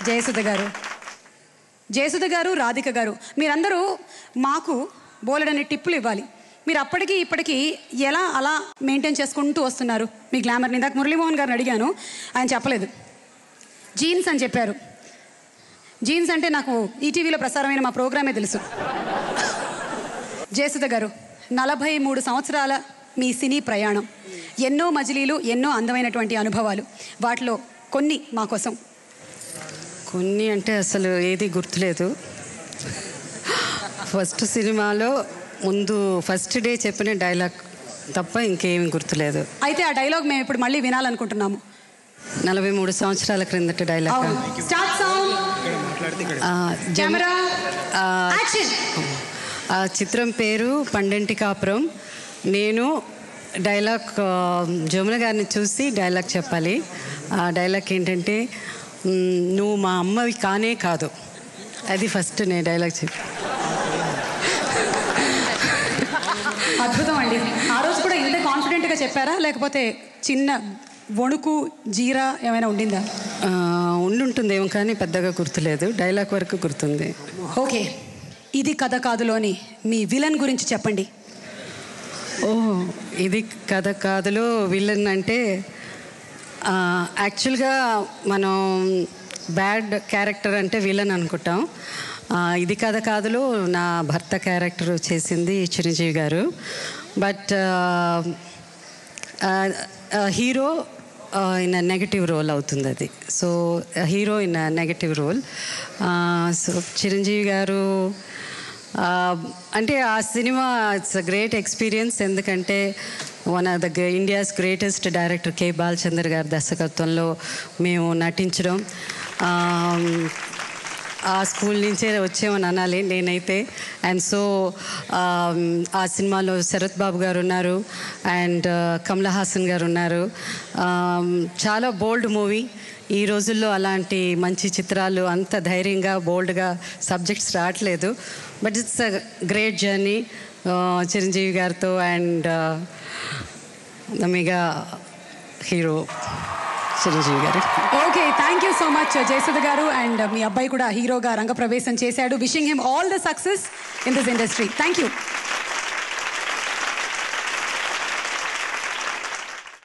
జయసుధ గారు, రాధిక గారు, మీరందరూ మాకు బోలెడని టిప్పులు ఇవ్వాలి. మీరు అప్పటికి ఇప్పటికీ ఎలా అలా మెయింటైన్ చేసుకుంటూ వస్తున్నారు మీ గ్లామర్ని? ఇందాక మురళీమోహన్ గారిని అడిగాను, ఆయన చెప్పలేదు. జీన్స్ అని చెప్పారు. జీన్స్ అంటే నాకు ఈటీవీలో ప్రసారమైన మా ప్రోగ్రామే తెలుసు. జయసుధ గారు, 43 సంవత్సరాల మీ సినీ ప్రయాణం, ఎన్నో మజిలీలు, ఎన్నో అందమైనటువంటి అనుభవాలు, వాటిలో కొన్ని మా కోసం. కొన్ని అంటే అసలు ఏది గుర్తులేదు. ఫస్ట్ సినిమాలో ముందు ఫస్ట్ డే చెప్పిన డైలాగ్ తప్ప ఇంకేమీ గుర్తులేదు. అయితే ఆ డైలాగ్ మేము ఇప్పుడు మళ్ళీ వినాలనుకుంటున్నాము. 43 సంవత్సరాల క్రిందట డైలాగ్. ఆ చిత్రం పేరు పండంటి కాపురం. నేను డైలాగ్ జమున గారిని చూసి డైలాగ్ చెప్పాలి. ఆ డైలాగ్ ఏంటంటే, నువ్వు మా అమ్మవి కానే కాదు. అది ఫస్ట్ నేను డైలాగ్ చెప్పి. అద్భుతం అండి. ఆ రోజు కూడా ఇంత కాన్ఫిడెంట్గా చెప్పారా, లేకపోతే చిన్న వణుకు జీరా ఏమైనా ఉండిందా? ఉండుంటుందేమో కానీ పెద్దగా గుర్తులేదు. డైలాగ్ వరకు గుర్తుంది. ఓకే, ఇది కథ కాదులోని మీ విలన్ గురించి చెప్పండి. ఇది కథ కాదులో విలన్ అంటే, యాక్చువల్గా మనం బ్యాడ్ క్యారెక్టర్ అంటే విలన్ అనుకుంటాం. ఇది కథ కాదులో నా భర్త క్యారెక్టర్ చేసింది Chiranjeevi garu. But hero in a negative role అవుతుంది అది. So hero in a negative role. So Chiranjeevi garu అంటే ఆ cinema it's a great experience. ఎందుకంటే one of the India's greatest director K Balachandra గారి దర్శకత్వంలో మేము నటించడం, ఆ స్కూల్ నుంచే వచ్చామని అనాలి నేనైతే. అండ్ సో ఆ సినిమాలో శరత్ బాబు గారు ఉన్నారు, అండ్ కమల్ హాసన్ గారు ఉన్నారు. చాలా బోల్డ్ మూవీ. ఈ రోజుల్లో అలాంటి మంచి చిత్రాలు అంత ధైర్యంగా బోల్డ్గా సబ్జెక్ట్స్ రావట్లేదు. But it's a great journey Chiranjeevi గారితో and the mega hero Chiranjeevi garu. Okay, thank you so much Jayasudha garu. And మీ అబ్బాయి కూడా హీరోగా రంగప్రవేశం చేశాడు. Wishing him all the success in this industry. Thank you.